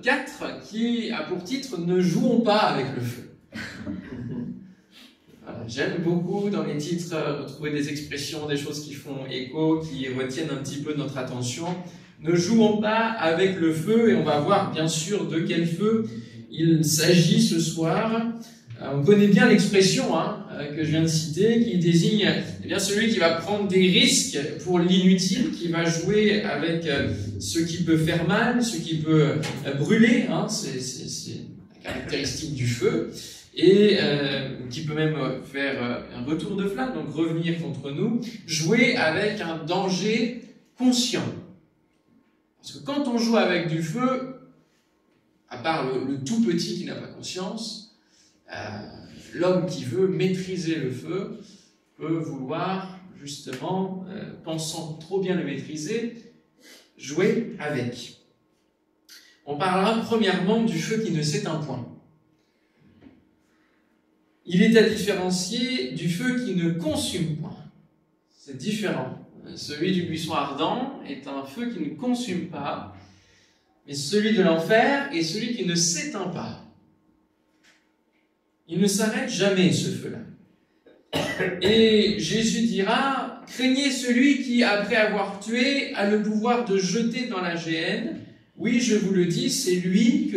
4 qui a pour titre « Ne jouons pas avec le feu ». Voilà, j'aime beaucoup dans les titres retrouver des expressions, des choses qui font écho, qui retiennent un petit peu notre attention. Ne jouons pas avec le feu, et on va voir bien sûr de quel feu il s'agit ce soir. On connaît bien l'expression que je viens de citer, qui désigne bien celui qui va prendre des risques pour l'inutile, qui va jouer avec ce qui peut faire mal, ce qui peut brûler, c'est la caractéristique du feu, et qui peut même faire un retour de flamme, donc revenir contre nous, jouer avec un danger conscient. Parce que quand on joue avec du feu, à part le tout petit qui n'a pas conscience, l'homme qui veut maîtriser le feu peut vouloir, justement, pensant trop bien le maîtriser, jouer avec. On parlera premièrement du feu qui ne s'éteint point. Il est à différencier du feu qui ne consume point. C'est différent. Celui du buisson ardent est un feu qui ne consume pas, mais celui de l'enfer est celui qui ne s'éteint pas. Il ne s'arrête jamais, ce feu-là. Et Jésus dira, craignez celui qui, après avoir tué, a le pouvoir de jeter dans la géhenne. Oui, je vous le dis, c'est lui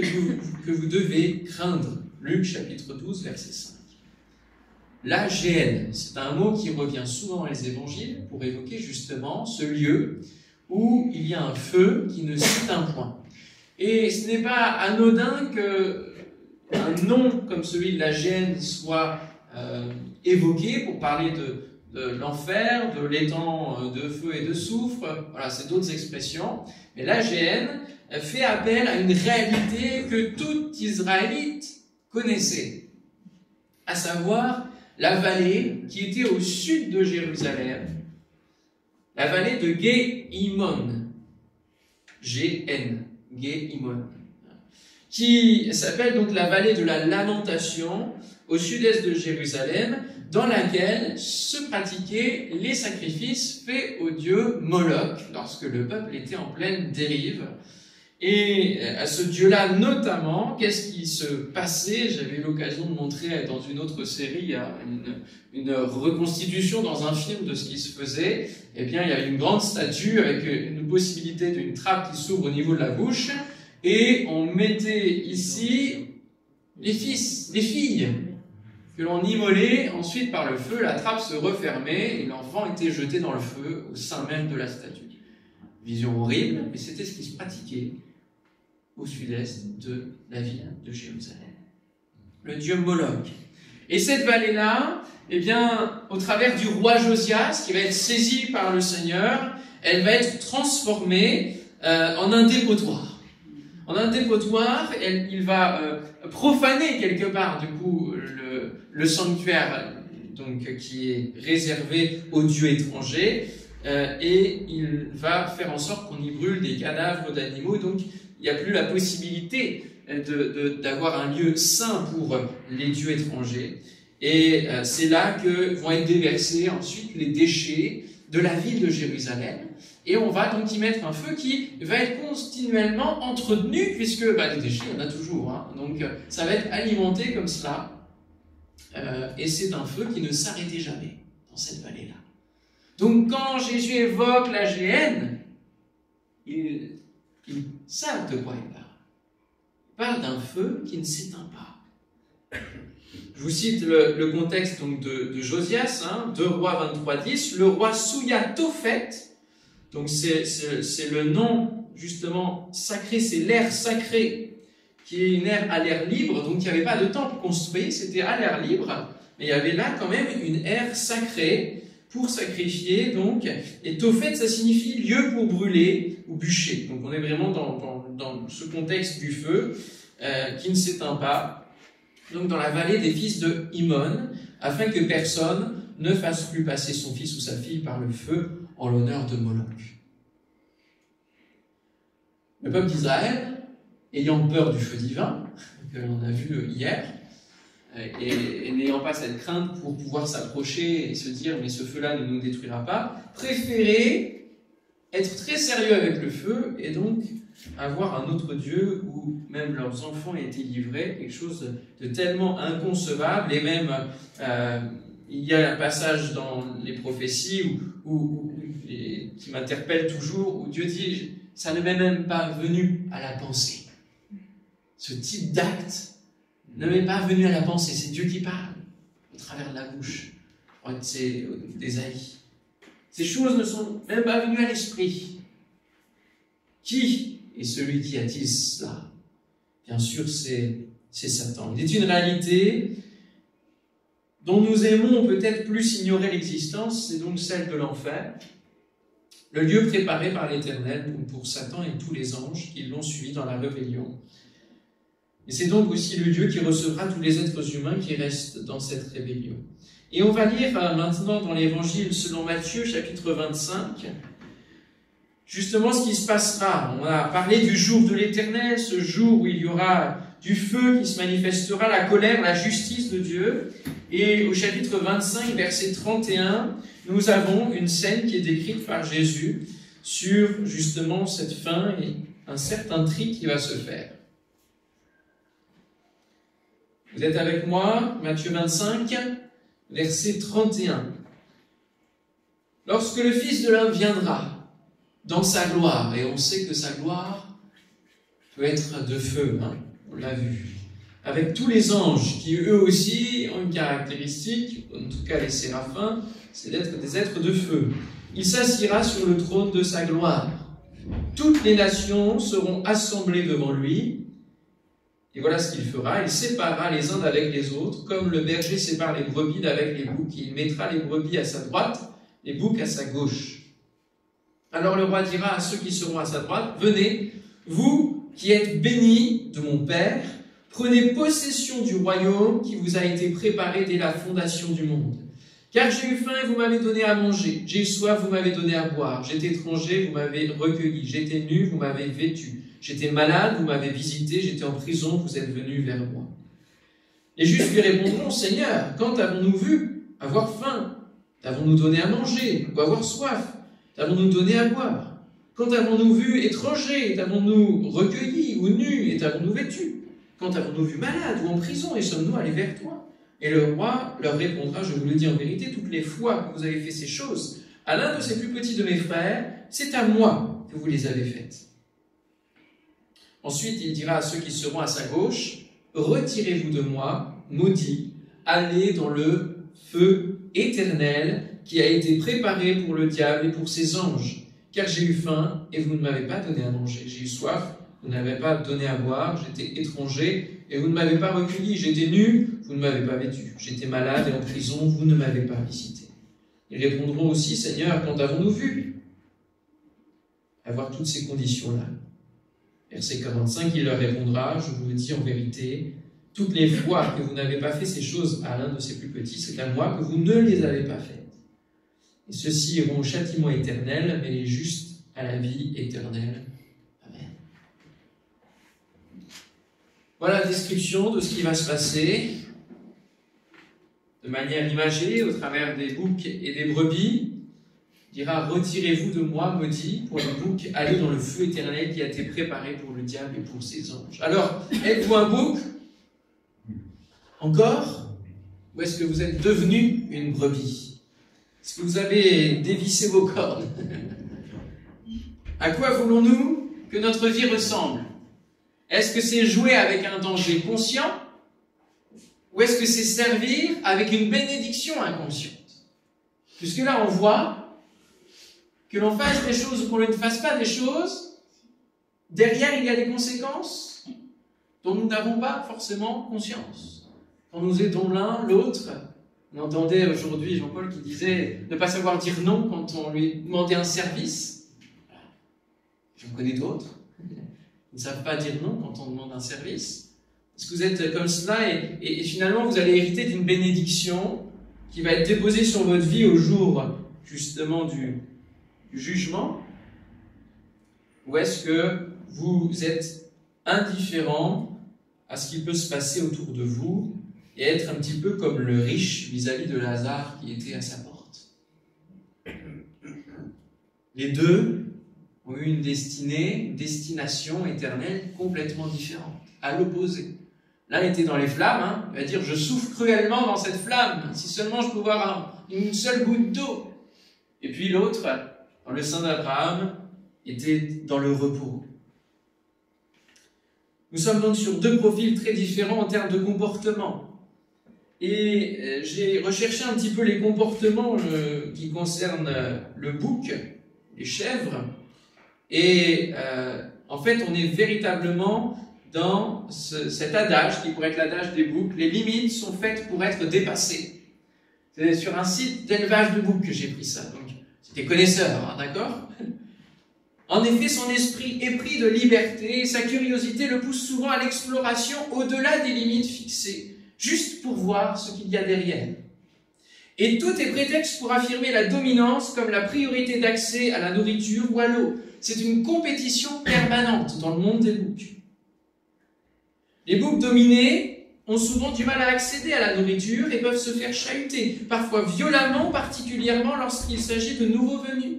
que vous devez craindre. Luc chapitre 12, verset 5. La géhenne, c'est un mot qui revient souvent dans les évangiles pour évoquer justement ce lieu où il y a un feu qui ne s'éteint point. Et ce n'est pas anodin qu'un nom comme celui de la géhenne soit évoqué pour parler de l'enfer, de l'étang de feu et de soufre. Voilà, c'est d'autres expressions. Mais la géhenne fait appel à une réalité que tout Israélite connaissait, à savoir la vallée qui était au sud de Jérusalem, la vallée de Gué-Imon, G-N, Gué-Imon, qui s'appelle donc la vallée de la lamentation, au sud-est de Jérusalem, dans laquelle se pratiquaient les sacrifices faits au dieu Moloch, lorsque le peuple était en pleine dérive. Et à ce dieu-là notamment, qu'est-ce qui se passait? J'avais eu l'occasion de montrer dans une autre série une reconstitution dans un film de ce qui se faisait. Eh bien, il y avait une grande statue avec une possibilité d'une trappe qui s'ouvre au niveau de la bouche, et on mettait ici les filles, que l'on immolait ensuite par le feu, la trappe se refermait, et l'enfant était jeté dans le feu au sein même de la statue. Vision horrible, mais c'était ce qui se pratiquait au sud-est de la ville de Jérusalem. Le dieu Moloch. Et cette vallée-là, eh bien, au travers du roi Josias, qui va être saisi par le Seigneur, elle va être transformée en un dépotoir. En un dépotoir, il va profaner quelque part, du coup, le sanctuaire donc, qui est réservé aux dieux étrangers, et il va faire en sorte qu'on y brûle des cadavres d'animaux. Donc, il n'y a plus la possibilité d'avoir un lieu saint pour les dieux étrangers. Et c'est là que vont être déversés ensuite les déchets de la ville de Jérusalem. Et on va donc y mettre un feu qui va être continuellement entretenu, puisque les déchets, il y en a toujours. Donc ça va être alimenté comme cela. Et c'est un feu qui ne s'arrêtait jamais dans cette vallée-là. Donc quand Jésus évoque la géhenne, ils savent de quoi il parle. Il parle d'un feu qui ne s'éteint pas. Je vous cite le contexte donc, de Josias, 2 Rois 23:10. Le roi Souya Tophet, donc c'est le nom justement sacré, c'est l'air sacré, qui est une aire à l'air libre, donc il n'y avait pas de temple construit, c'était à l'air libre, mais il y avait là quand même une aire sacrée pour sacrifier, donc, et Tophet, ça signifie lieu pour brûler ou bûcher. Donc on est vraiment dans ce contexte du feu qui ne s'éteint pas, donc dans la vallée des fils de Imon, afin que personne ne fasse plus passer son fils ou sa fille par le feu en l'honneur de Moloch. Le peuple d'Israël, ayant peur du feu divin, que l'on a vu hier, et n'ayant pas cette crainte pour pouvoir s'approcher et se dire « mais ce feu-là ne nous détruira pas », préférait être très sérieux avec le feu et donc à voir un autre Dieu où même leurs enfants étaient livrés, quelque chose de tellement inconcevable. Et même, il y a un passage dans les prophéties qui m'interpelle toujours, où Dieu dit, ça ne m'est même pas venu à la pensée. Ce type d'acte ne m'est pas venu à la pensée, c'est Dieu qui parle au travers de la bouche. Je crois que c'est d'Ésaïe. Ces choses ne sont même pas venues à l'esprit. Qui est celui qui a dit cela? Bien sûr, c'est Satan. Il est une réalité dont nous aimons peut-être plus ignorer l'existence, c'est donc celle de l'enfer, le lieu préparé par l'Éternel pour Satan et tous les anges qui l'ont suivi dans la rébellion. Et c'est donc aussi le Dieu qui recevra tous les êtres humains qui restent dans cette rébellion. Et on va lire maintenant dans l'Évangile selon Matthieu, chapitre 25, justement ce qui se passera. On a parlé du jour de l'Éternel, ce jour où il y aura du feu qui se manifestera, la colère, la justice de Dieu. Et au chapitre 25, verset 31, nous avons une scène qui est décrite par Jésus sur justement cette fin et un certain tri qui va se faire. Vous êtes avec moi, Matthieu 25, verset 31. Lorsque le Fils de l'homme viendra dans sa gloire, et on sait que sa gloire peut être de feu, on l'a vu, avec tous les anges qui eux aussi ont une caractéristique, en tout cas les séraphins, c'est d'être des êtres de feu. Il s'assiera sur le trône de sa gloire. Toutes les nations seront assemblées devant lui. Et voilà ce qu'il fera, il séparera les uns d'avec les autres, comme le berger sépare les brebis d'avec les boucs. Il mettra les brebis à sa droite, les boucs à sa gauche. Alors le roi dira à ceux qui seront à sa droite, « Venez, vous qui êtes bénis de mon Père, prenez possession du royaume qui vous a été préparé dès la fondation du monde. Car j'ai eu faim et vous m'avez donné à manger, j'ai eu soif, vous m'avez donné à boire, j'étais étranger, vous m'avez recueilli, j'étais nu, vous m'avez vêtu. J'étais malade, vous m'avez visité, j'étais en prison, vous êtes venus vers moi. » Les Juifs lui répondront, « Seigneur, quand avons-nous vu avoir faim? T'avons-nous donné à manger ou avoir soif? T'avons-nous donné à boire? Quand avons-nous vu étranger? T'avons-nous recueilli ou nu et t'avons-nous vêtu? Quand avons-nous vu malade ou en prison et sommes-nous allés vers toi? » Et le roi leur répondra, « Je vous le dis en vérité, toutes les fois que vous avez fait ces choses à l'un de ces plus petits de mes frères, c'est à moi que vous les avez faites. » Ensuite, il dira à ceux qui seront à sa gauche, « Retirez-vous de moi, maudits, allez dans le feu éternel qui a été préparé pour le diable et pour ses anges. Car j'ai eu faim et vous ne m'avez pas donné à manger. J'ai eu soif, vous ne m'avez pas donné à boire. J'étais étranger et vous ne m'avez pas recueilli. J'étais nu, vous ne m'avez pas vêtu. J'étais malade et en prison, vous ne m'avez pas visité. » Ils répondront aussi, « Seigneur, quand avons-nous vu avoir toutes ces conditions-là » Verset 45, il leur répondra, « Je vous le dis en vérité, toutes les fois que vous n'avez pas fait ces choses à l'un de ces plus petits, c'est à moi que vous ne les avez pas faites. Et ceux-ci iront au châtiment éternel, mais les justes à la vie éternelle. Amen. » Voilà la description de ce qui va se passer de manière imagée au travers des boucs et des brebis. Il dira, « Retirez-vous de moi, maudits, pour les boucs, allez dans le feu éternel qui a été préparé pour le diable et pour ses anges. » Alors, êtes-vous un bouc? Encore? Ou est-ce que vous êtes devenu une brebis? Est-ce que vous avez dévissé vos cornes? À quoi voulons-nous que notre vie ressemble? Est-ce que c'est jouer avec un danger conscient? Ou est-ce que c'est servir avec une bénédiction inconsciente? Puisque là, on voit que l'on fasse des choses ou qu'on ne fasse pas des choses, derrière, il y a des conséquences dont nous n'avons pas forcément conscience. Quand nous aidons l'un, l'autre, on entendait aujourd'hui Jean-Paul qui disait ne pas savoir dire non quand on lui demandait un service. J'en connais d'autres qui ne savent pas dire non quand on demande un service. Est-ce que vous êtes comme cela et finalement vous allez hériter d'une bénédiction qui va être déposée sur votre vie au jour justement du jugement? Ou est-ce que vous êtes indifférent à ce qui peut se passer autour de vous et être un petit peu comme le riche vis-à-vis de Lazare qui était à sa porte? Les deux ont eu une destinée, une destination éternelle complètement différente, à l'opposé. L'un était dans les flammes, hein, il va dire « je souffre cruellement dans cette flamme, si seulement je peux boire une seule goutte d'eau ». Et puis l'autre, dans le sein d'Abraham, était dans le repos. Nous sommes donc sur deux profils très différents en termes de comportement. Et j'ai recherché un petit peu les comportements qui concernent le bouc, les chèvres. Et en fait, on est véritablement dans cet adage, qui pourrait être l'adage des boucs. Les limites sont faites pour être dépassées. C'est sur un site d'élevage de boucs que j'ai pris ça. Donc, c'est des connaisseurs, hein, d'accord ? En effet, son esprit épris de liberté et sa curiosité le poussent souvent à l'exploration au-delà des limites fixées, juste pour voir ce qu'il y a derrière. Et tout est prétexte pour affirmer la dominance comme la priorité d'accès à la nourriture ou à l'eau. C'est une compétition permanente dans le monde des boucs. Les boucs dominés ont souvent du mal à accéder à la nourriture et peuvent se faire chahuter, parfois violemment, particulièrement lorsqu'il s'agit de nouveaux venus.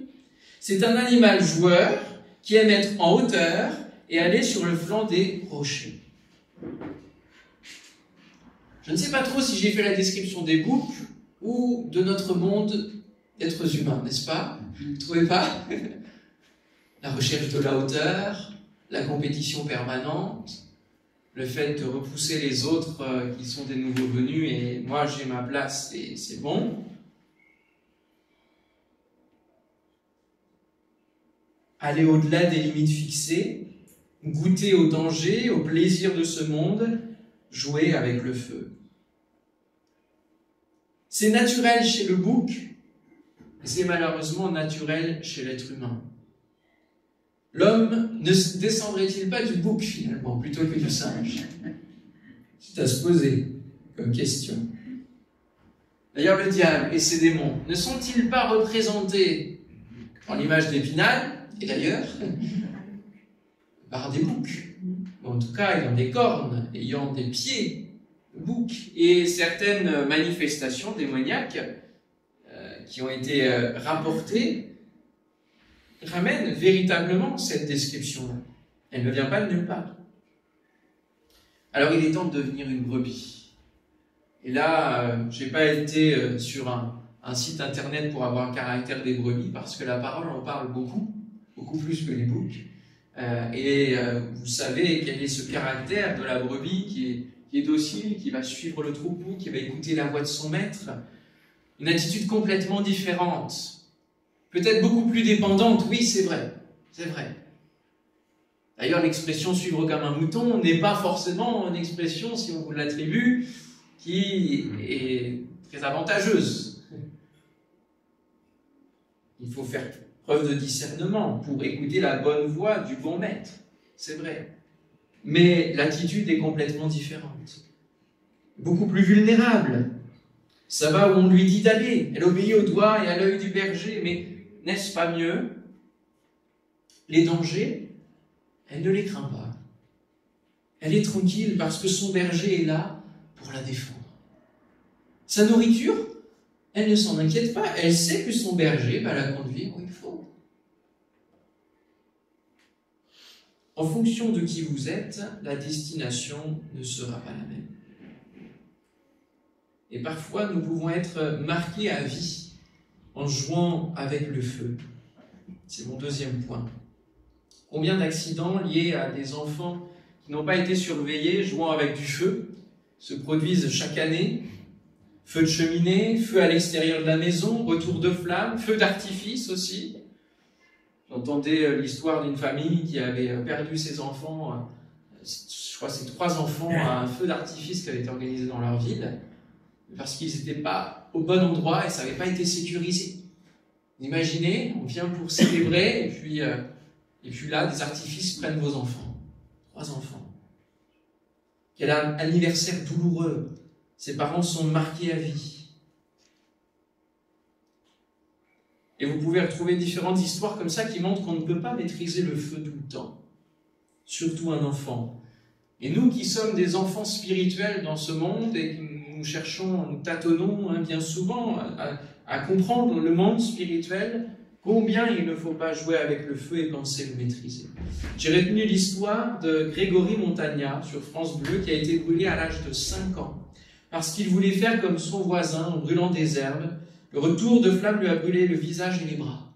C'est un animal joueur qui aime être en hauteur et aller sur le flanc des rochers. Je ne sais pas trop si j'ai fait la description des boucs ou de notre monde d'êtres humains, n'est-ce pas? Vous ne trouvez pas? La recherche de la hauteur, la compétition permanente, le fait de repousser les autres qui sont des nouveaux venus et moi j'ai ma place et c'est bon. Aller au-delà des limites fixées, goûter au danger, au plaisir de ce monde, jouer avec le feu. C'est naturel chez le bouc, et c'est malheureusement naturel chez l'être humain. L'homme ne descendrait-il pas du bouc finalement, plutôt que du singe? C'est à se poser comme question. D'ailleurs, le diable et ses démons ne sont-ils pas représentés en l'image d'Épinal, et d'ailleurs, par des boucs, ou en tout cas ayant des cornes, ayant des pieds de bouc, et certaines manifestations démoniaques qui ont été rapportées ramènent véritablement cette description-là. Elle ne vient pas de nulle part. Alors il est temps de devenir une brebis. Et là, je n'ai pas été sur un site internet pour avoir un caractère des brebis, parce que la parole en parle beaucoup plus que les boucs. Vous savez quel est ce caractère de la brebis qui est docile, qui va suivre le troupeau, qui va écouter la voix de son maître. Une attitude complètement différente. Peut-être beaucoup plus dépendante, oui, c'est vrai. C'est vrai. D'ailleurs, l'expression « suivre comme un mouton » n'est pas forcément une expression, si on vous l'attribue, qui est très avantageuse. Il faut faire preuve de discernement pour écouter la bonne voix du bon maître. C'est vrai. Mais l'attitude est complètement différente. Beaucoup plus vulnérable. Ça va où on lui dit d'aller. Elle obéit au doigt et à l'œil du berger. Mais n'est-ce pas mieux? Les dangers, elle ne les craint pas. Elle est tranquille parce que son berger est là pour la défendre. Sa nourriture, elle ne s'en inquiète pas. Elle sait que son berger va la conduire où il faut. En fonction de qui vous êtes, la destination ne sera pas la même. Et parfois, nous pouvons être marqués à vie en jouant avec le feu. C'est mon deuxième point. Combien d'accidents liés à des enfants qui n'ont pas été surveillés, jouant avec du feu, se produisent chaque année? Feu de cheminée, feu à l'extérieur de la maison, retour de flammes, feu d'artifice aussi. J'entendais l'histoire d'une famille qui avait perdu ses enfants, je crois que c'est 3 enfants, à un feu d'artifice qui avait été organisé dans leur ville, parce qu'ils n'étaient pas au bon endroit et ça n'avait pas été sécurisé. Imaginez, on vient pour célébrer et puis là, des artifices prennent vos enfants. 3 enfants. Quel anniversaire douloureux. Ses parents sont marqués à vie. Et vous pouvez retrouver différentes histoires comme ça qui montrent qu'on ne peut pas maîtriser le feu tout le temps. Surtout un enfant. Et nous qui sommes des enfants spirituels dans ce monde et qui nous tâtonnons bien souvent à comprendre le monde spirituel, Combien il ne faut pas jouer avec le feu et penser le maîtriser. J'ai retenu l'histoire de Grégory Montagna sur France Bleu qui a été brûlé à l'âge de 5 ans parce qu'il voulait faire comme son voisin en brûlant des herbes. Le retour de flamme lui a brûlé le visage et les bras.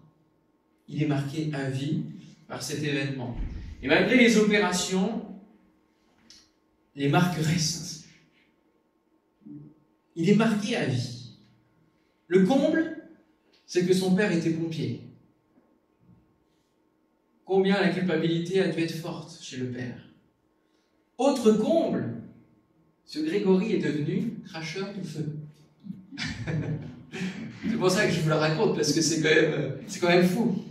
Il est marqué à vie par cet événement. Et malgré les opérations, les marques restent. Il est marqué à vie. Le comble, c'est que son père était pompier. Combien la culpabilité a dû être forte chez le père. Autre comble, ce Grégory est devenu cracheur de feu. C'est pour ça que je vous le raconte, parce que c'est quand même fou.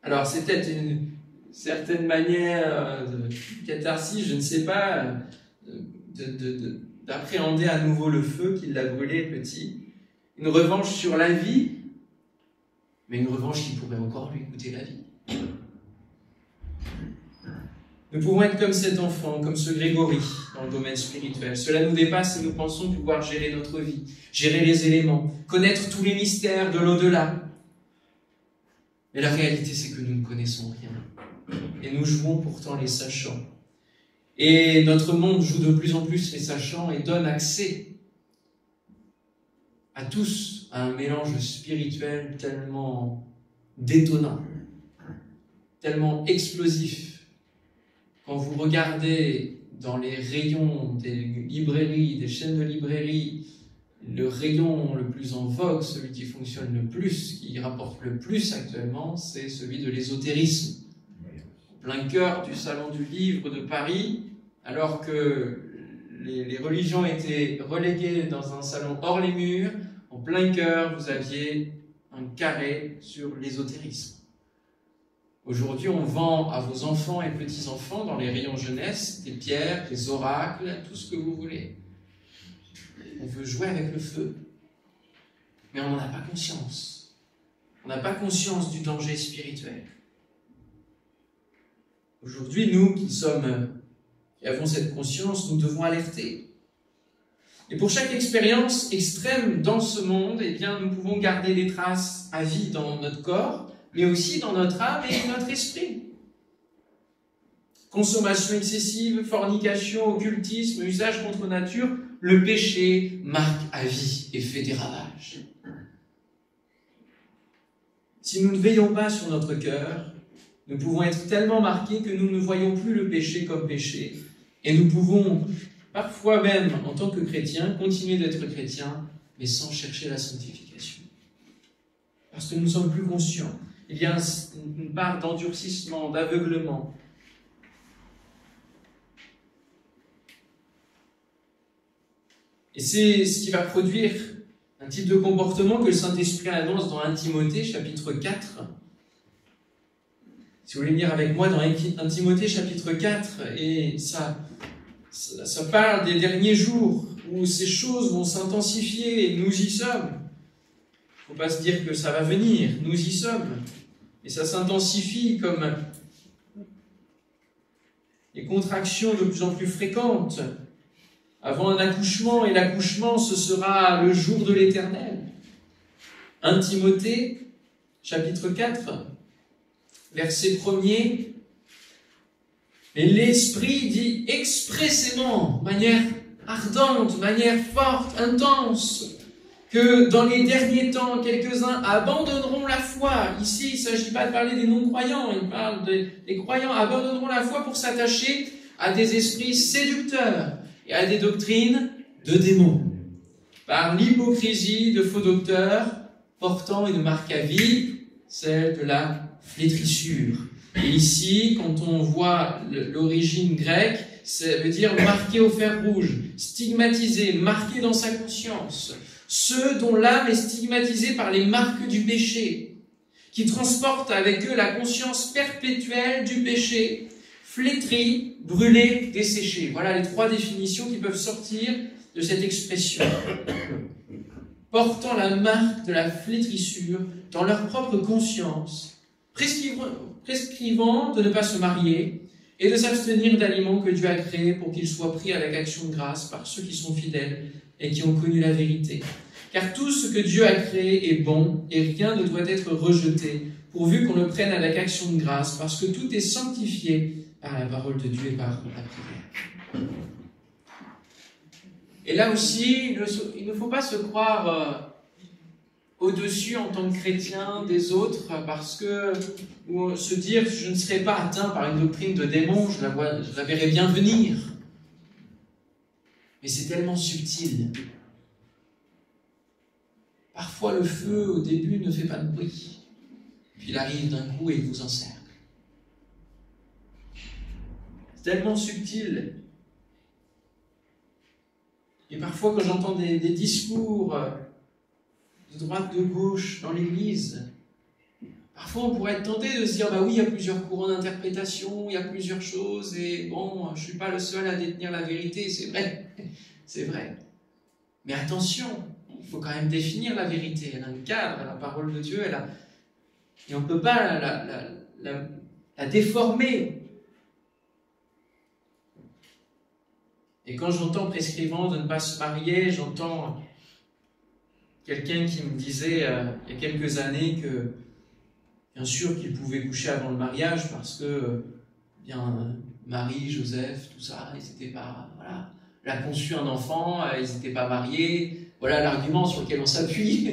Alors, c'est peut-être une certaine manière de catharsis, je ne sais pas, d'appréhender à nouveau le feu qui l'a brûlé petit. Une revanche sur la vie, mais une revanche qui pourrait encore lui coûter la vie. Nous pouvons être comme cet enfant, comme ce Grégory, dans le domaine spirituel. Cela nous dépasse et nous pensons pouvoir gérer notre vie, gérer les éléments, connaître tous les mystères de l'au-delà. Mais la réalité, c'est que nous ne connaissons rien. Et nous jouons pourtant les sachants. Et notre monde joue de plus en plus les sachants et donne accès à tous à un mélange spirituel tellement détonnant, tellement explosif. Quand vous regardez dans les rayons des librairies, des chaînes de librairies, le rayon le plus en vogue, celui qui fonctionne le plus, qui rapporte le plus actuellement, c'est celui de l'ésotérisme. En plein cœur du Salon du Livre de Paris, alors que les religions étaient reléguées dans un salon hors les murs, en plein cœur, vous aviez un carré sur l'ésotérisme. Aujourd'hui, on vend à vos enfants et petits-enfants, dans les rayons jeunesse, des pierres, des oracles, tout ce que vous voulez. On veut jouer avec le feu, mais on n'en a pas conscience. On n'a pas conscience du danger spirituel. Aujourd'hui, nous qui avons cette conscience, nous devons alerter. Et pour chaque expérience extrême dans ce monde, eh bien, nous pouvons garder des traces à vie dans notre corps, mais aussi dans notre âme et notre esprit. Consommation excessive, fornication, occultisme, usage contre nature, le péché marque à vie et fait des ravages. Si nous ne veillons pas sur notre cœur, nous pouvons être tellement marqués que nous ne voyons plus le péché comme péché. Et nous pouvons, parfois même en tant que chrétiens, continuer d'être chrétiens, mais sans chercher la sanctification. Parce que nous ne sommes plus conscients. Il y a une part d'endurcissement, d'aveuglement. Et c'est ce qui va produire un type de comportement que le Saint-Esprit annonce dans 1 Timothée, chapitre 4. Si vous voulez lire avec moi dans 1 Timothée, chapitre 4, et ça parle des derniers jours où ces choses vont s'intensifier et nous y sommes. Il ne faut pas se dire que ça va venir, nous y sommes. Et ça s'intensifie comme les contractions de plus en plus fréquentes avant un accouchement, et l'accouchement, ce sera le jour de l'Éternel. 1 Timothée, chapitre 4, verset 1er, et l'Esprit dit expressément, de manière ardente, de manière forte, intense, que dans les derniers temps, quelques-uns abandonneront la foi. Ici, il ne s'agit pas de parler des non-croyants, il parle des croyants abandonneront la foi pour s'attacher à des esprits séducteurs et à des doctrines de démons, par l'hypocrisie de faux docteurs portant une marque à vie, celle de la flétrissure. Et ici, quand on voit l'origine grecque, ça veut dire marqué au fer rouge, stigmatisé, marqué dans sa conscience. Ceux dont l'âme est stigmatisée par les marques du péché, qui transportent avec eux la conscience perpétuelle du péché, flétri, brûlé, desséché. Voilà les 3 définitions qui peuvent sortir de cette expression. Portant la marque de la flétrissure dans leur propre conscience, prescrivant de ne pas se marier et de s'abstenir d'aliments que Dieu a créés pour qu'ils soient pris avec action de grâce par ceux qui sont fidèles et qui ont connu la vérité. Car tout ce que Dieu a créé est bon, et rien ne doit être rejeté, pourvu qu'on le prenne avec action de grâce, parce que tout est sanctifié par la parole de Dieu et par la prière. Et là aussi, il ne faut pas se croire au-dessus en tant que chrétien des autres, parce que, ou se dire je ne serai pas atteint par une doctrine de démon, je la verrai bien venir. Mais c'est tellement subtil. Parfois le feu au début ne fait pas de bruit, puis il arrive d'un coup et il vous encercle. C'est tellement subtil. Et parfois quand j'entends des discours de droite, de gauche, dans l'Église, parfois on pourrait être tenté de se dire, bah oui, il y a plusieurs courants d'interprétation, il y a plusieurs choses, et bon, je ne suis pas le seul à détenir la vérité, c'est vrai, c'est vrai. Mais attention, il faut quand même définir la vérité, elle a un cadre, la parole de Dieu, et on ne peut pas la déformer. Et quand j'entends prescrivant de ne pas se marier, j'entends quelqu'un qui me disait il y a quelques années que, bien sûr, qu'il pouvait coucher avant le mariage parce que, bien, Marie, Joseph, tout ça, ils n'étaient pas, voilà, elle a conçu un enfant, ils n'étaient pas mariés, voilà l'argument sur lequel on s'appuie.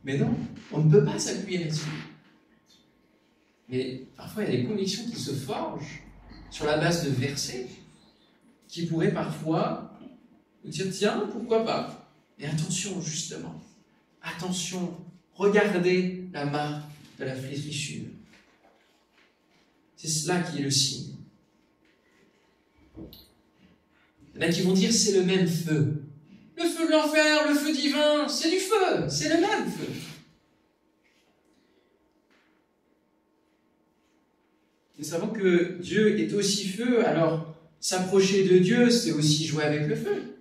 Mais non, on ne peut pas s'appuyer là-dessus. Mais parfois, il y a des convictions qui se forgent sur la base de versets qui pourraient parfois nous dire, tiens, pourquoi pas? Mais attention, justement, attention, regardez la marque de la flétrissure. C'est cela qui est le signe. Il y en a qui vont dire, c'est le même feu. Le feu de l'enfer, le feu divin, c'est du feu, c'est le même feu. Nous savons que Dieu est aussi feu, alors s'approcher de Dieu, c'est aussi jouer avec le feu.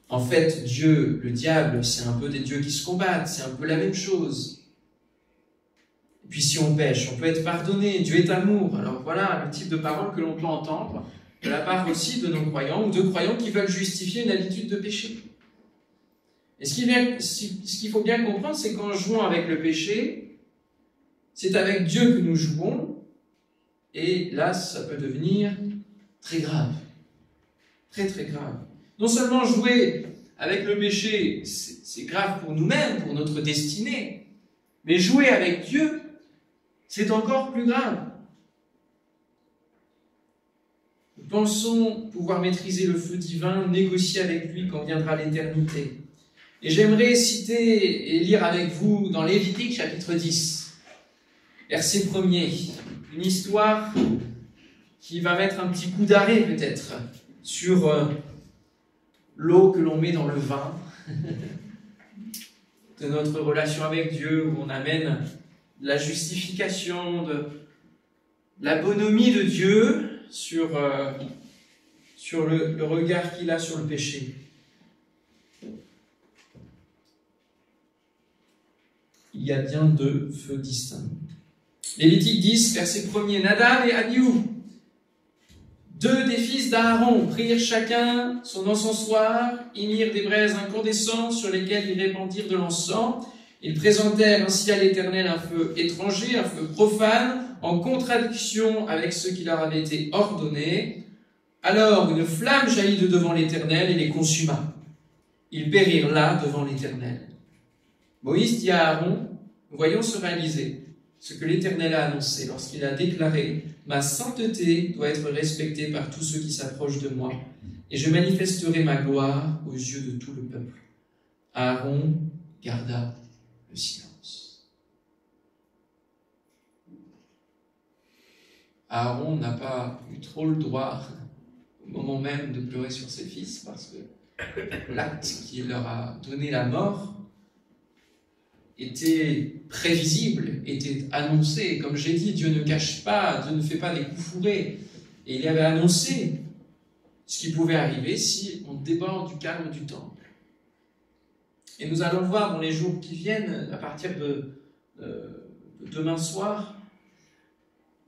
En fait, Dieu, le diable, c'est un peu des dieux qui se combattent, c'est un peu la même chose. Et puis si on pêche, on peut être pardonné, Dieu est amour. Alors voilà le type de parole que l'on peut entendre de la part aussi de nos croyants, ou de croyants qui veulent justifier une habitude de péché. Et ce qu'il faut bien comprendre, c'est qu'en jouant avec le péché, c'est avec Dieu que nous jouons, et là, ça peut devenir très grave. Très très grave. Non seulement jouer avec le péché, c'est grave pour nous-mêmes, pour notre destinée, mais jouer avec Dieu, c'est encore plus grave. Nous pensons pouvoir maîtriser le feu divin, négocier avec lui quand viendra l'éternité. Et j'aimerais citer et lire avec vous dans Lévitique chapitre 10, verset 1er, une histoire qui va mettre un petit coup d'arrêt peut-être sur l'eau que l'on met dans le vin de notre relation avec Dieu, où on amène la justification, de la bonhomie de Dieu sur le regard qu'il a sur le péché. Il y a bien deux feux distincts. Lévitique 10, verset 1er, Nadab et Abihu, deux des fils d'Aaron, prirent chacun son encensoir, ils mirent des braises incandescentes sur lesquelles ils répandirent de l'encens. Ils présentèrent ainsi à l'Éternel un feu étranger, un feu profane, en contradiction avec ce qui leur avait été ordonné. Alors une flamme jaillit de devant l'Éternel et les consuma. Ils périrent là devant l'Éternel. Moïse dit à Aaron, voyons se réaliser ce que l'Éternel a annoncé lorsqu'il a déclaré « Ma sainteté doit être respectée par tous ceux qui s'approchent de moi, et je manifesterai ma gloire aux yeux de tout le peuple. » Aaron garda le silence. Aaron n'a pas eu trop le droit, au moment même, de pleurer sur ses fils, parce que l'acte qui leur a donné la mort était prévisible, était annoncé. Comme j'ai dit, Dieu ne cache pas, Dieu ne fait pas des coups fourrés. Et il avait annoncé ce qui pouvait arriver si on déborde du calme du temple. Et nous allons voir dans les jours qui viennent, à partir de demain soir,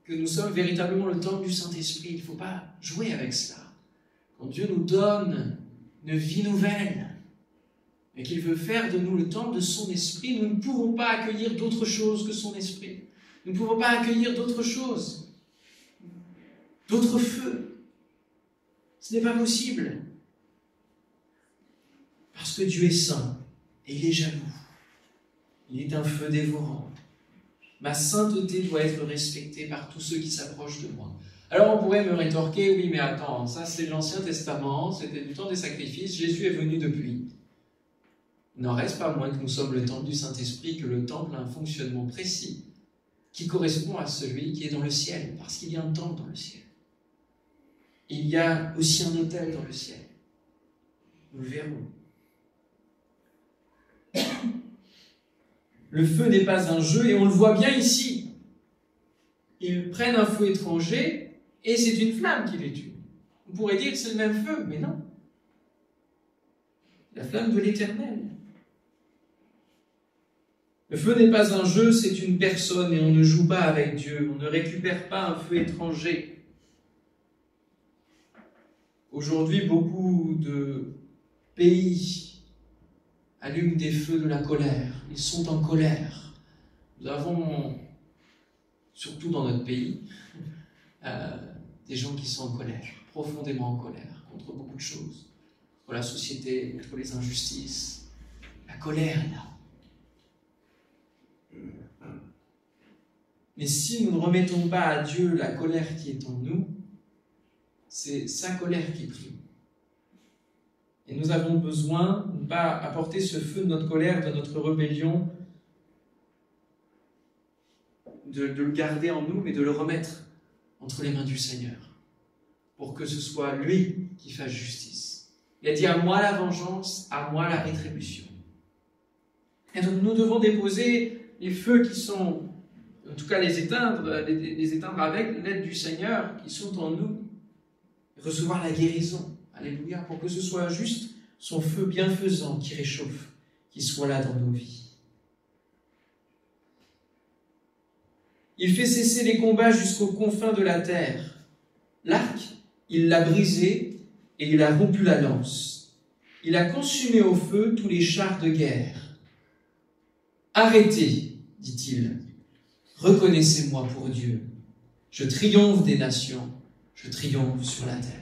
que nous sommes véritablement le temple du Saint-Esprit. Il ne faut pas jouer avec cela. Quand Dieu nous donne une vie nouvelle, et qu'il veut faire de nous le temple de son esprit, nous ne pouvons pas accueillir d'autre chose que son esprit. Nous ne pouvons pas accueillir d'autre chose, d'autres feux. Ce n'est pas possible. Parce que Dieu est saint et il est jaloux. Il est un feu dévorant. Ma sainteté doit être respectée par tous ceux qui s'approchent de moi. Alors on pourrait me rétorquer, oui mais attends, ça c'est l'Ancien Testament, c'était du temps des sacrifices, Jésus est venu depuis. Il n'en reste pas moins que nous sommes le temple du Saint-Esprit, que le temple a un fonctionnement précis qui correspond à celui qui est dans le ciel, parce qu'il y a un temple dans le ciel. Il y a aussi un autel dans le ciel. Nous le verrons. Le feu n'est pas un jeu, et on le voit bien ici. Ils prennent un feu étranger, et c'est une flamme qui les tue. On pourrait dire que c'est le même feu, mais non. La flamme de l'Éternel. Le feu n'est pas un jeu, c'est une personne, et on ne joue pas avec Dieu. On ne récupère pas un feu étranger. Aujourd'hui, beaucoup de pays allument des feux de la colère. Ils sont en colère. Nous avons, surtout dans notre pays, des gens qui sont en colère, profondément en colère, contre beaucoup de choses, contre la société, contre les injustices. La colère est là. Mais si nous ne remettons pas à Dieu la colère qui est en nous, c'est sa colère qui prime. Et nous avons besoin de ne pas apporter ce feu de notre colère, de notre rébellion, de le garder en nous, mais de le remettre entre les mains du Seigneur, pour que ce soit lui qui fasse justice. Il a dit « à moi la vengeance, à moi la rétribution ». Et donc nous devons déposer les feux qui sont, en tout cas les éteindre avec l'aide du Seigneur qui sont en nous, et recevoir la guérison. Alléluia, pour que ce soit juste son feu bienfaisant qui réchauffe, qui soit là dans nos vies. Il fait cesser les combats jusqu'aux confins de la terre. L'arc, il l'a brisé et il a rompu la lance. Il a consumé au feu tous les chars de guerre. Arrêtez, dit-il, reconnaissez-moi pour Dieu. Je triomphe des nations, je triomphe sur la terre.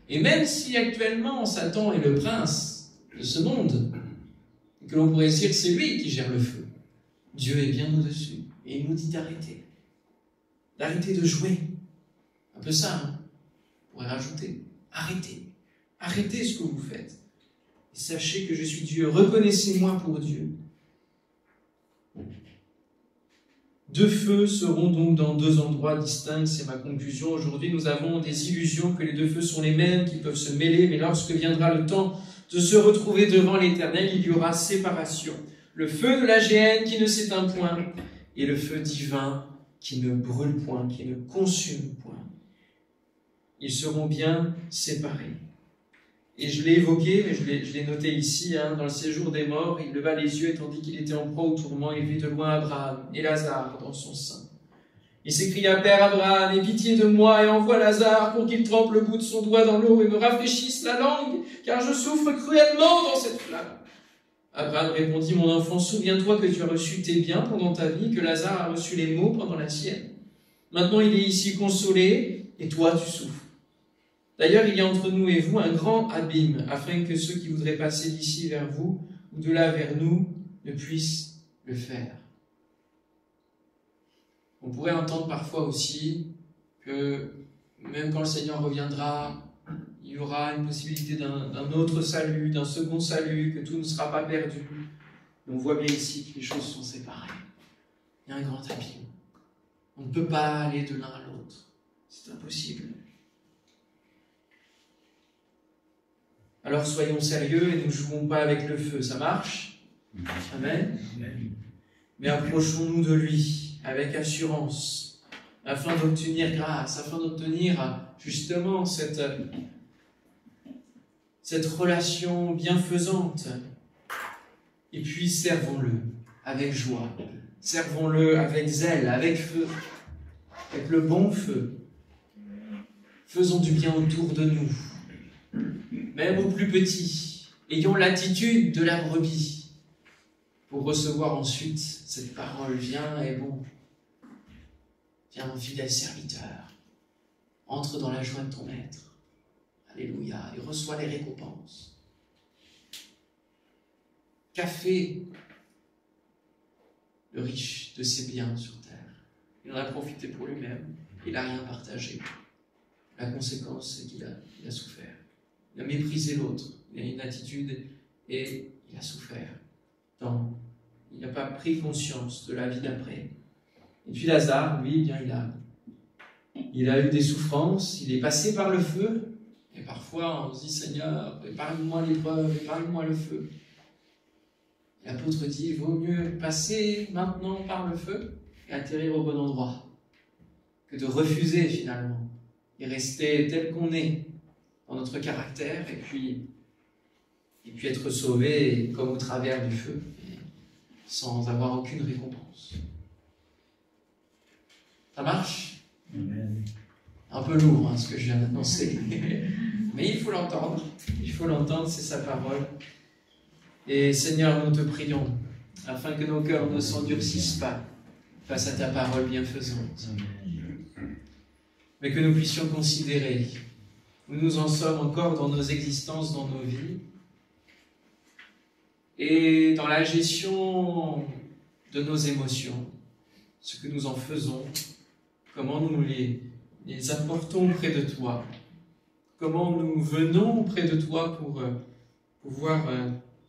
Et même si actuellement Satan est le prince de ce monde, et que l'on pourrait dire c'est lui qui gère le feu, Dieu est bien au-dessus. Et il nous dit d'arrêter. D'arrêter de jouer. Un peu ça, hein. On pourrait rajouter. Arrêtez. Arrêtez ce que vous faites. Et sachez que je suis Dieu. Reconnaissez-moi pour Dieu. 2 feux seront donc dans 2 endroits distincts, c'est ma conclusion. Aujourd'hui, nous avons des illusions que les 2 feux sont les mêmes, qu'ils peuvent se mêler, mais lorsque viendra le temps de se retrouver devant l'Éternel, il y aura séparation. Le feu de la géhenne qui ne s'éteint point, et le feu divin qui ne brûle point, qui ne consume point. Ils seront bien séparés. Et je l'ai évoqué, mais je l'ai noté ici, hein, dans le séjour des morts, il leva les yeux et tandis qu'il était en proie au tourment, il vit de loin Abraham et Lazare dans son sein. Il s'écria, « Père Abraham, aie pitié de moi et envoie Lazare pour qu'il trempe le bout de son doigt dans l'eau et me rafraîchisse la langue, car je souffre cruellement dans cette flamme. » Abraham répondit, « Mon enfant, souviens-toi que tu as reçu tes biens pendant ta vie, que Lazare a reçu les maux pendant la sienne. Maintenant il est ici consolé et toi tu souffres. D'ailleurs, il y a entre nous et vous un grand abîme, afin que ceux qui voudraient passer d'ici vers vous ou de là vers nous ne puissent le faire. » On pourrait entendre parfois aussi que même quand le Seigneur reviendra, il y aura une possibilité d'un autre salut, d'un second salut, que tout ne sera pas perdu. Et on voit bien ici que les choses sont séparées. Il y a un grand abîme. On ne peut pas aller de l'un à l'autre. C'est impossible. Alors soyons sérieux et ne jouons pas avec le feu. Ça marche? Amen. Mais approchons-nous de lui avec assurance, afin d'obtenir grâce, afin d'obtenir justement cette relation bienfaisante. Et puis servons-le avec joie, servons-le avec zèle, avec feu, avec le bon feu. Faisons du bien autour de nous. même aux plus petits. Ayons l'attitude de la brebis pour recevoir ensuite cette parole. Viens et bon, viens mon fidèle serviteur, entre dans la joie de ton maître. Alléluia, et reçois les récompenses. Qu'a fait le riche de ses biens sur terre? Il en a profité pour lui-même, il n'a rien partagé. La conséquence, c'est qu'il a souffert. Il a méprisé l'autre, il a une attitude et il a souffert. Il n'a pas pris conscience de la vie d'après. Et puis Lazare, lui, bien, il a eu des souffrances, il est passé par le feu. Et parfois, on se dit, Seigneur, épargne-moi l'épreuve, épargne-moi le feu. Et l'apôtre dit, il vaut mieux passer maintenant par le feu et atterrir au bon endroit que de refuser finalement et rester tel qu'on est dans notre caractère et puis être sauvé comme au travers du feu sans avoir aucune récompense. Ça marche? Amen. Un peu lourd ce que je viens d'annoncer, mais il faut l'entendre. Il faut l'entendre, c'est sa parole. Et Seigneur, nous te prions afin que nos cœurs ne s'endurcissent pas face à ta parole bienfaisante, mais que nous puissions considérer où nous en sommes encore dans nos existences, dans nos vies, et dans la gestion de nos émotions, ce que nous en faisons, comment nous les apportons près de toi, comment nous venons près de toi pour pouvoir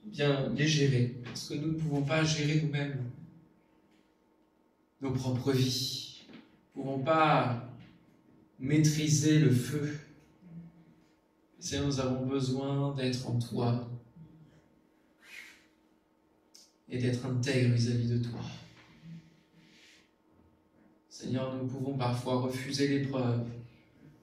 bien les gérer, parce que nous ne pouvons pas gérer nous-mêmes nos propres vies, nous ne pouvons pas maîtriser le feu. Seigneur, nous avons besoin d'être en toi et d'être intègre vis-à-vis de toi. Seigneur, nous pouvons parfois refuser l'épreuve.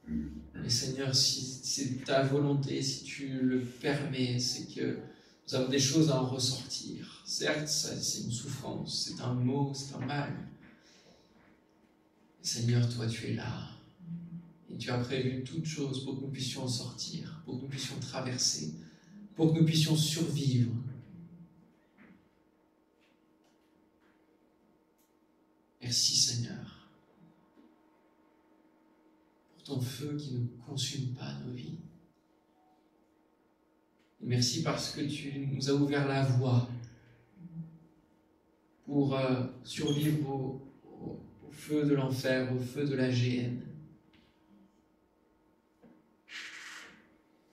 Mais Seigneur, si c'est ta volonté, si tu le permets, c'est que nous avons des choses à en ressortir. Certes, c'est une souffrance, c'est un maux, c'est un mal. Mais Seigneur, toi, tu es là. Et tu as prévu toutes choses pour que nous puissions en sortir, pour que nous puissions traverser, pour que nous puissions survivre. Merci Seigneur, pour ton feu qui ne consume pas nos vies. Et merci parce que tu nous as ouvert la voie pour survivre au feu de l'enfer, au feu de la géhenne.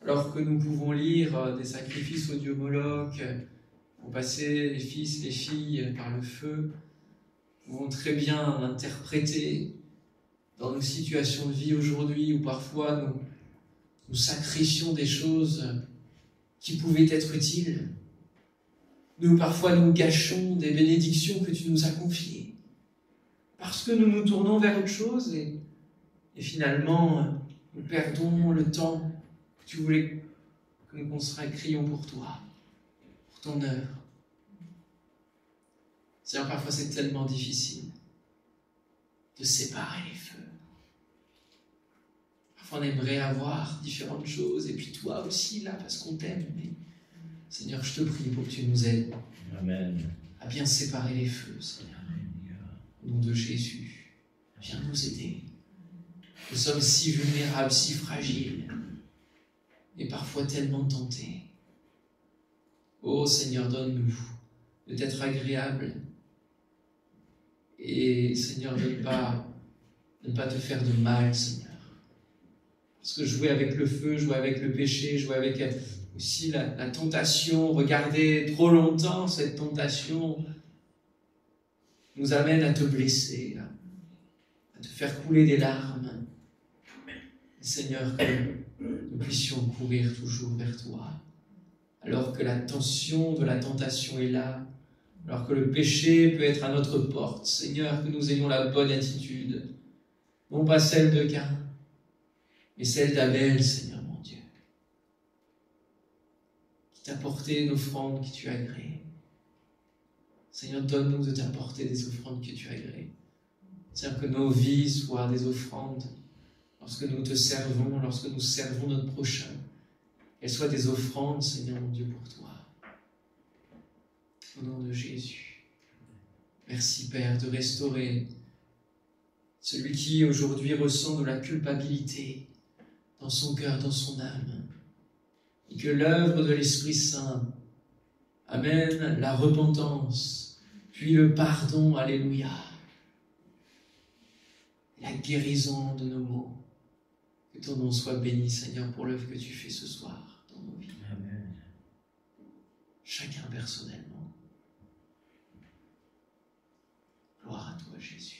Alors que nous pouvons lire des sacrifices au dieu Moloch, pour passer les fils, les filles par le feu, nous pouvons très bien l'interpréter dans nos situations de vie aujourd'hui, où parfois nous sacrifions des choses qui pouvaient être utiles. Parfois nous gâchons des bénédictions que tu nous as confiées, parce que nous nous tournons vers autre chose et finalement nous perdons le temps que tu voulais que nous consacrions pour toi, pour ton œuvre. Seigneur, parfois c'est tellement difficile de séparer les feux. Parfois on aimerait avoir différentes choses, et puis toi aussi là, parce qu'on t'aime. Mais Seigneur, je te prie pour que tu nous aides Amen. à bien séparer les feux, Seigneur. Au nom de Jésus, viens nous aider. Nous sommes si vulnérables, si fragiles, et parfois tellement tentés. Oh Seigneur, donne-nous de t'être agréable. Et Seigneur, de ne pas te faire de mal, Seigneur. Parce que jouer avec le feu, jouer avec le péché, jouer avec aussi la tentation, regarder trop longtemps cette tentation, nous amène à te blesser, à te faire couler des larmes. Seigneur, que nous puissions courir toujours vers toi, alors que la tension de la tentation est là, alors que le péché peut être à notre porte. Seigneur, que nous ayons la bonne attitude, non pas celle de Caïn, mais celle d'Abel, Seigneur mon Dieu, qui t'a porté une offrande que tu as agréée. Seigneur, donne-nous de t'apporter des offrandes que tu as agréées. Seigneur, que nos vies soient des offrandes lorsque nous te servons, lorsque nous servons notre prochain, qu'elles soient des offrandes, Seigneur mon Dieu, pour toi. Au nom de Jésus. Merci, Père, de restaurer celui qui aujourd'hui ressent de la culpabilité dans son cœur, dans son âme, et que l'œuvre de l'Esprit Saint amène la repentance, puis le pardon, alléluia, la guérison de nos maux. Que ton nom soit béni, Seigneur, pour l'œuvre que tu fais ce soir dans nos vies. Amen. Chacun personnellement. Gloire à toi, Jésus.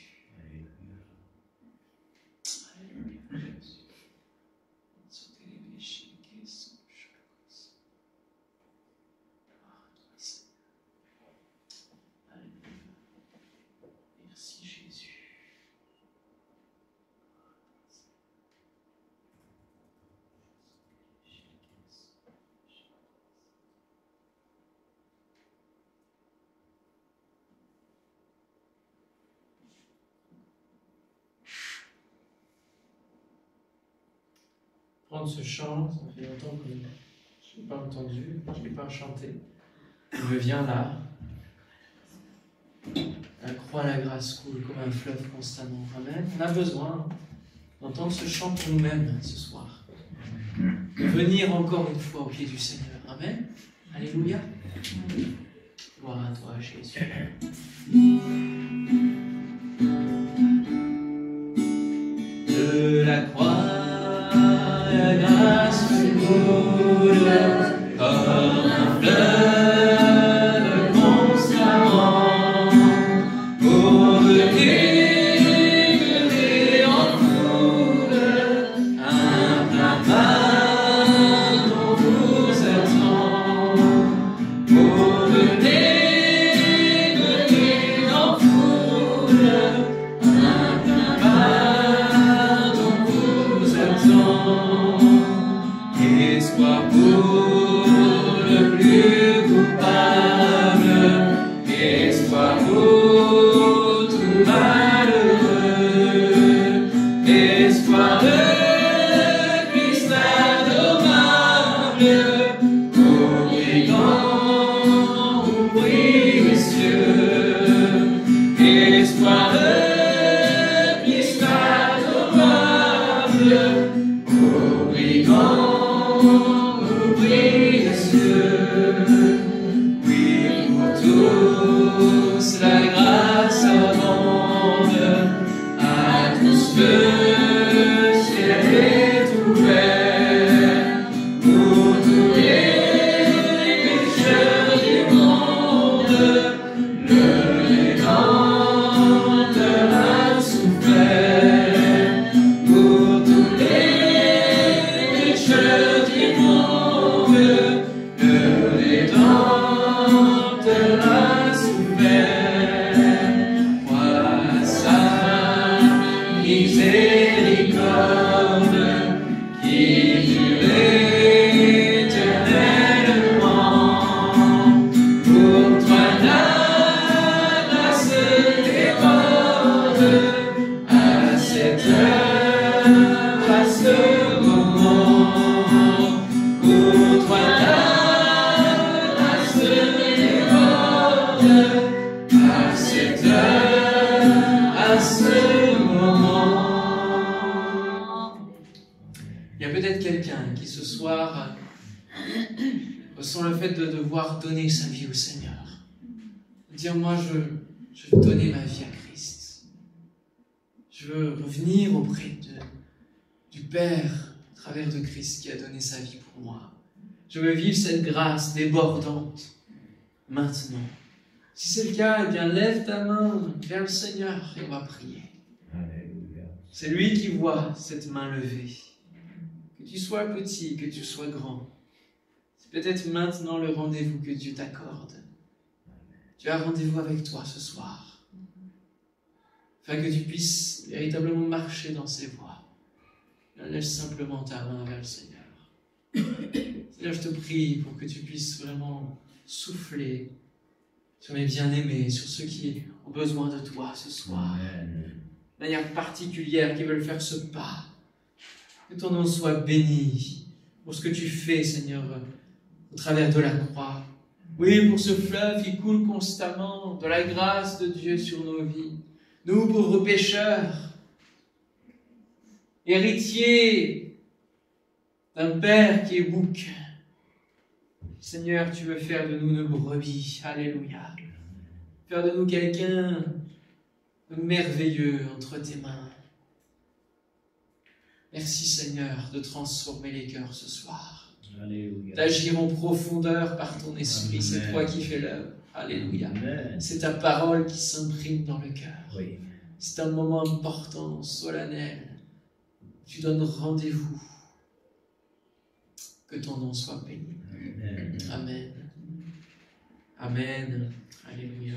Prendre ce chant, ça fait longtemps que je ne l'ai pas entendu, je ne l'ai pas chanté. Il me vient là. La croix, la grâce coule comme un fleuve constamment. Amen. On a besoin d'entendre ce chant pour nous-mêmes ce soir. De venir encore une fois au pied du Seigneur. Amen. Alléluia. Gloire à toi, Jésus. De la croix, la grâce coule comme un fleuve constamment pour venir en foule un plein pardon vous attend pour venir en foule un plein pardon vous attend. Espoir pour le plus coupable, espoir pour tout malheureux, espoir de Christ adorable, pour brigand ou précieux, espoir de Christ adorable, pour brigand. Oui, pour tous la grâce abonde, à tous le ciel est ouvert, pour tous les pécheurs du monde, le Rédempteur a souffert, pour tous les pécheurs du monde. Le Rédempteur a souffert, vois sa miséricorde qui dure éternellement. Pour toi la grâce déborde, à cette heure, à ce moment. Pour toi la à cette heure, à ce moment. Il y a peut-être quelqu'un qui ce soir ressent le fait de devoir donner sa vie au Seigneur. Dire, moi je veux donner ma vie à Christ. Je veux revenir auprès du Père à travers de Christ qui a donné sa vie pour moi. Je veux vivre cette grâce débordante maintenant. Si c'est le cas, eh bien lève ta main vers le Seigneur et on va prier. C'est lui qui voit cette main levée. Que tu sois petit, que tu sois grand. C'est peut-être maintenant le rendez-vous que Dieu t'accorde. Tu as rendez-vous avec toi ce soir. Afin que tu puisses véritablement marcher dans ses voies. Lève simplement ta main vers le Seigneur. Seigneur, je te prie pour que tu puisses vraiment souffler sur mes bien-aimés, sur ceux qui ont besoin de toi ce soir. Amen. De manière particulière, qui veulent faire ce pas. Que ton nom soit béni pour ce que tu fais, Seigneur, au travers de la croix. Oui, pour ce fleuve qui coule constamment, de la grâce de Dieu sur nos vies. Nous, pauvres pécheurs, héritiers d'un Père qui est bouc. Seigneur, tu veux faire de nous une brebis. Alléluia. Faire de nous quelqu'un de merveilleux entre tes mains. Merci, Seigneur, de transformer les cœurs ce soir. Alléluia. D'agir en profondeur par ton esprit. Amen. C'est toi qui fais l'œuvre. Alléluia. Amen. C'est ta parole qui s'imprime dans le cœur. Oui. C'est un moment important, solennel. Tu donnes rendez-vous. Que ton nom soit béni. Amen. Amen. Amen. Alléluia.